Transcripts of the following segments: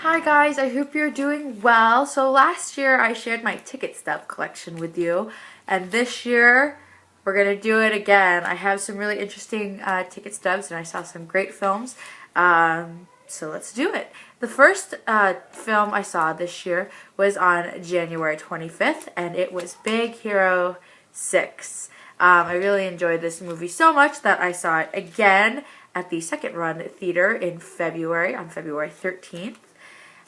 Hi guys, I hope you're doing well. So last year I shared my ticket stub collection with you, and this year we're gonna do it again. I have some really interesting ticket stubs, and I saw some great films. So let's do it. The first film I saw this year was on January 25th, and it was Big Hero 6. I really enjoyed this movie so much that I saw it again at the second run theater in February, on February 13th.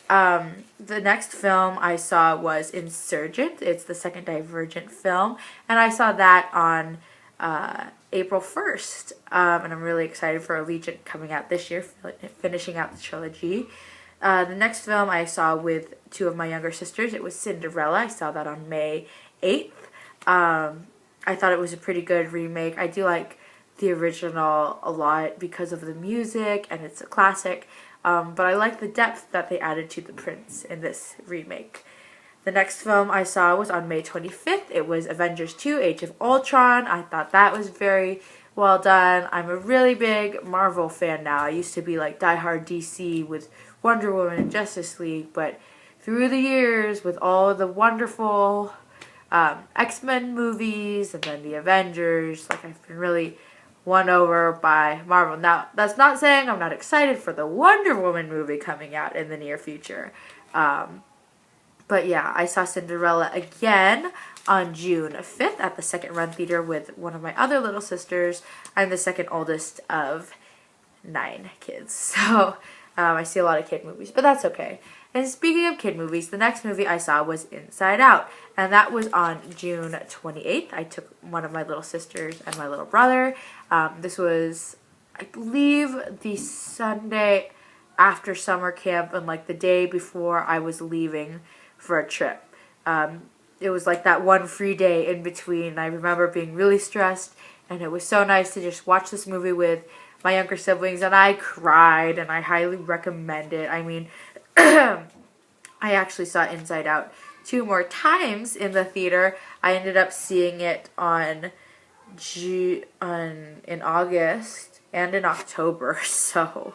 The next film I saw was Insurgent. It's the second Divergent film, and I saw that on April 1st. And I'm really excited for Allegiant coming out this year, finishing out the trilogy. The next film I saw with two of my younger sisters, it was Cinderella. I saw that on May 8th. I thought it was a pretty good remake. I do like the original a lot because of the music, and it's a classic. But I like the depth that they added to the prince in this remake. The next film I saw was on May 25th. It was Avengers 2, Age of Ultron. I thought that was very well done. I'm a really big Marvel fan now. I used to be like diehard DC with Wonder Woman and Justice League, but through the years with all of the wonderful X-Men movies and then the Avengers, like I've been really won over by Marvel. Now, that's not saying I'm not excited for the Wonder Woman movie coming out in the near future. But yeah, I saw Cinderella again on June 5th at the second run theater with one of my other little sisters. I'm the second oldest of 9 kids. So I see a lot of kid movies, but that's okay. And speaking of kid movies, the next movie I saw was Inside Out, and that was on June 28th. I took one of my little sisters and my little brother. This was, I believe, the Sunday after summer camp and like the day before I was leaving for a trip. It was like that one free day in between. I remember being really stressed, and it was so nice to just watch this movie with my younger siblings, and I cried, and I highly recommend it. I mean, I actually saw Inside Out 2 more times in the theater. I ended up seeing it in August and in October, so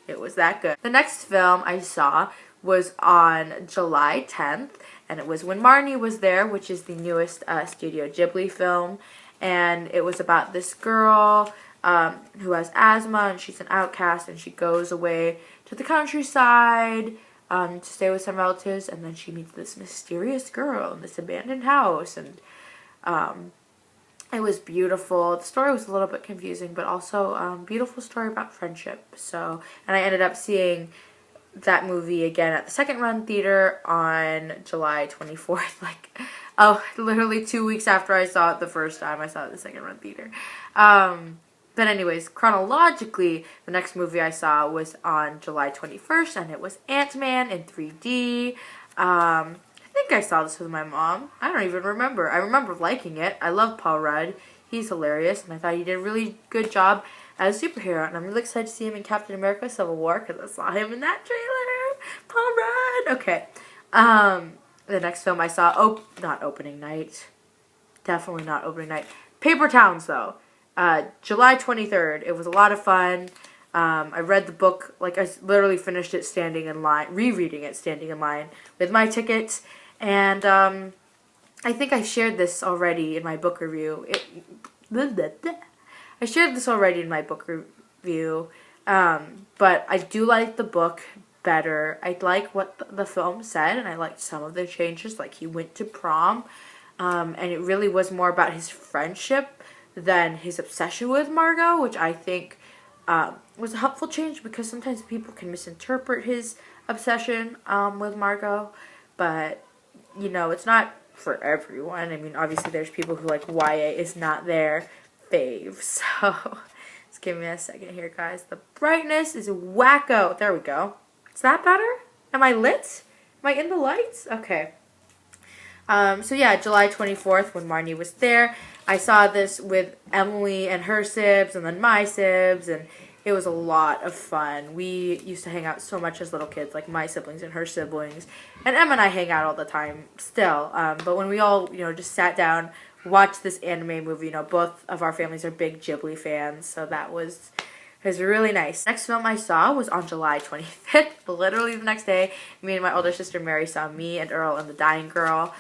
it was that good. The next film I saw was on July 10th, and it was When Marnie Was There, which is the newest Studio Ghibli film, and it was about this girl who has asthma, and she's an outcast, and she goes away to the countryside to stay with some relatives, and then she meets this mysterious girl in this abandoned house, and it was beautiful. The story was a little bit confusing, but also beautiful story about friendship. So, and I ended up seeing that movie again at the second run theater on July 24th, literally 2 weeks after I saw it the first time. I saw it at the second run theater. But anyways, chronologically, the next movie I saw was on July 21st, and it was Ant-Man in 3D. I think I saw this with my mom. I don't even remember. I remember liking it. I love Paul Rudd. He's hilarious, and I thought he did a really good job as a superhero, and I'm really excited to see him in Captain America Civil War, because I saw him in that trailer. Paul Rudd! Okay. The next film I saw, not opening night. Definitely not opening night. Paper Towns, though. July 23rd. It was a lot of fun. I read the book, I literally finished it standing in line, rereading it standing in line with my tickets, and I think I shared this already in my book review. I shared this already in my book review, but I do like the book better. I like what the film said, and I liked some of the changes, like he went to prom, and it really was more about his friendship than his obsession with Margot, which I think was a helpful change, because sometimes people can misinterpret his obsession with Margot, but, you know, it's not for everyone. I mean, obviously there's people who like YA is not their fave, so just give me a second here, guys. The brightness is wacko. There we go. Is that better? Am I lit? Am I in the lights? Okay. So yeah, July 24th, When Marnie Was There. I saw this with Emily and her sibs, and then my sibs, and it was a lot of fun. We used to hang out so much as little kids, like my siblings and her siblings, and Emma and I hang out all the time still, but when we all, just sat down, watched this anime movie, both of our families are big Ghibli fans, so that was It was really nice. Next film I saw was on July 25th. Literally the next day, me and my older sister Mary saw Me and Earl and the Dying Girl.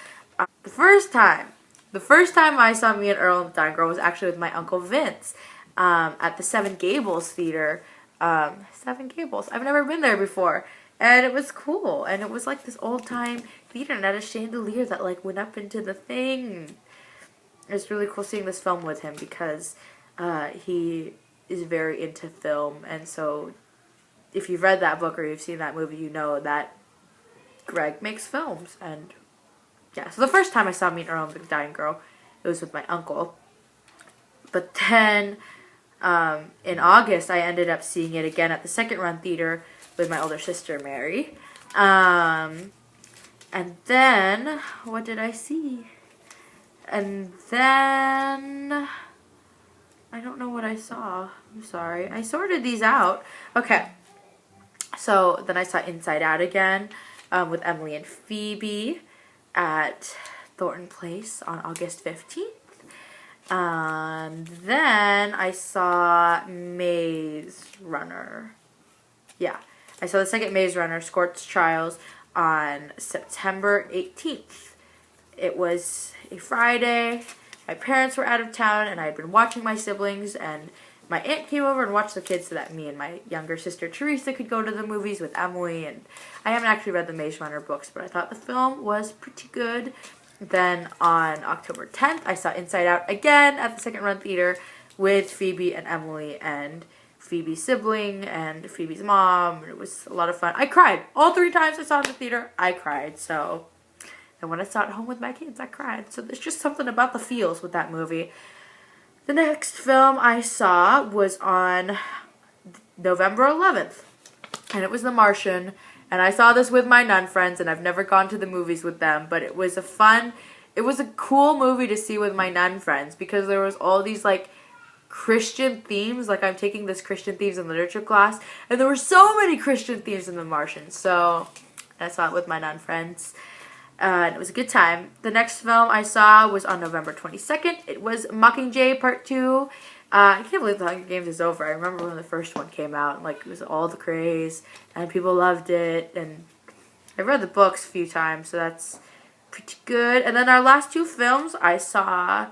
The first time I saw Me and Earl and the Dying Girl was actually with my Uncle Vince at the Seven Gables Theater. Seven Gables. I've never been there before. And it was cool. And it was like this old time theater and had a chandelier that like went up into the thing. It was really cool seeing this film with him because he is very into film. And so if you've read that book or you've seen that movie, you know that Greg makes films. And yeah, so the first time I saw Me and Earl and the Dying Girl, it was with my uncle. But then in August, I ended up seeing it again at the Second Run Theater with my older sister, Mary. And then, what did I see? And then, I don't know what I saw. I'm sorry. I sorted these out. Okay. So, then I saw Inside Out again with Emily and Phoebe at Thornton Place on August 15th. And then I saw Maze Runner. Yeah. I saw the second Maze Runner, Scorched Trials, on September 18th. It was a Friday. My parents were out of town, and I had been watching my siblings, and my aunt came over and watched the kids so that me and my younger sister Teresa could go to the movies with Emily. And I haven't actually read the Maze Runner books, but I thought the film was pretty good. Then on October 10th, I saw Inside Out again at the Second Run Theater with Phoebe and Emily and Phoebe's sibling and Phoebe's mom. It was a lot of fun. I cried. All 3 times I saw it in the theater, I cried. So, and when I saw it at home with my kids, I cried. So there's just something about the feels with that movie. The next film I saw was on November 11th, and it was The Martian. And I saw this with my nun friends, and I've never gone to the movies with them, but it was a cool movie to see with my nun friends because there was all these like Christian themes. Like I'm taking this Christian themes in literature class, and there were so many Christian themes in The Martian. So I saw it with my nun friends. And it was a good time. The next film I saw was on November 22nd. It was Mockingjay Part 2. I can't believe the Hunger Games is over. I remember when the first one came out, and like it was all the craze, and people loved it. And I read the books a few times, so that's pretty good. And then our last 2 films I saw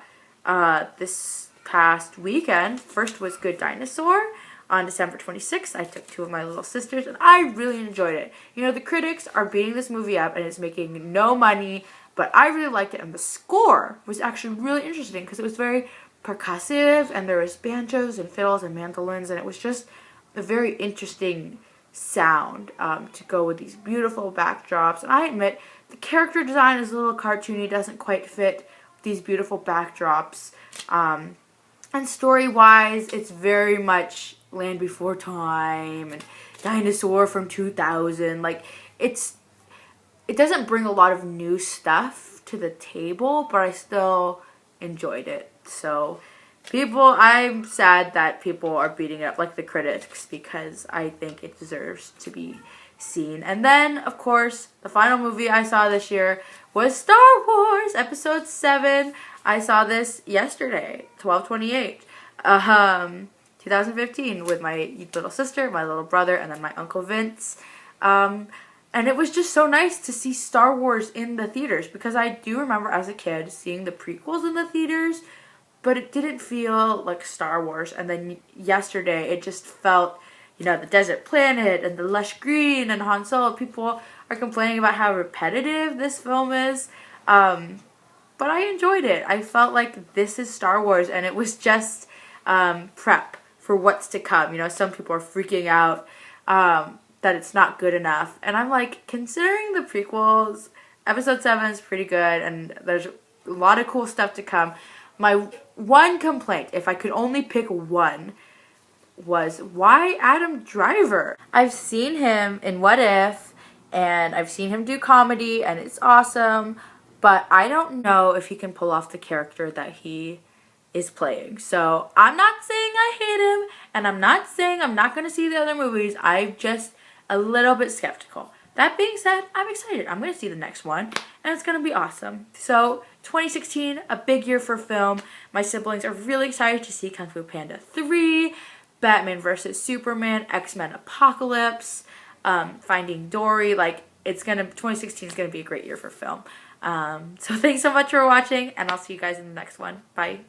this past weekend. First was Good Dinosaur on December 26th. I took 2 of my little sisters, and I really enjoyed it. You know, the critics are beating this movie up, and it's making no money, but I really liked it. And the score was actually really interesting because it was very percussive, and there was banjos and fiddles and mandolins, and it was just a very interesting sound to go with these beautiful backdrops. And I admit, the character design is a little cartoony, doesn't quite fit these beautiful backdrops. And story-wise, it's very much Land Before Time and Dinosaur from 2000. Like, it doesn't bring a lot of new stuff to the table, but I still enjoyed it. So, I'm sad that people are beating it up like the critics because I think it deserves to be seen. And then, of course, the final movie I saw this year was Star Wars Episode 7. I saw this yesterday, 12/28, 2015, with my little sister, my little brother, and then my Uncle Vince. And it was just so nice to see Star Wars in the theaters because I do remember as a kid seeing the prequels in the theaters, but it didn't feel like Star Wars. And then yesterday, it just felt, you know, the desert planet and the lush green and Han Solo. People are complaining about how repetitive this film is, but I enjoyed it. I felt like this is Star Wars, and it was just prep for what's to come. You know, some people are freaking out that it's not good enough, and I'm like, considering the prequels, Episode 7 is pretty good, and there's a lot of cool stuff to come. My one complaint, if I could only pick one, was why Adam Driver? I've seen him in What If, and I've seen him do comedy, and it's awesome, but I don't know if he can pull off the character that he is playing. So I'm not saying I hate him, and I'm not saying I'm not going to see the other movies. I'm just a little bit skeptical. That being said, I'm excited. I'm going to see the next one, and it's going to be awesome. So 2016, a big year for film. My siblings are really excited to see Kung Fu Panda 3. Batman versus Superman, X-Men Apocalypse, Finding Dory. Like, 2016 is gonna be a great year for film. So thanks so much for watching, and I'll see you guys in the next one. Bye.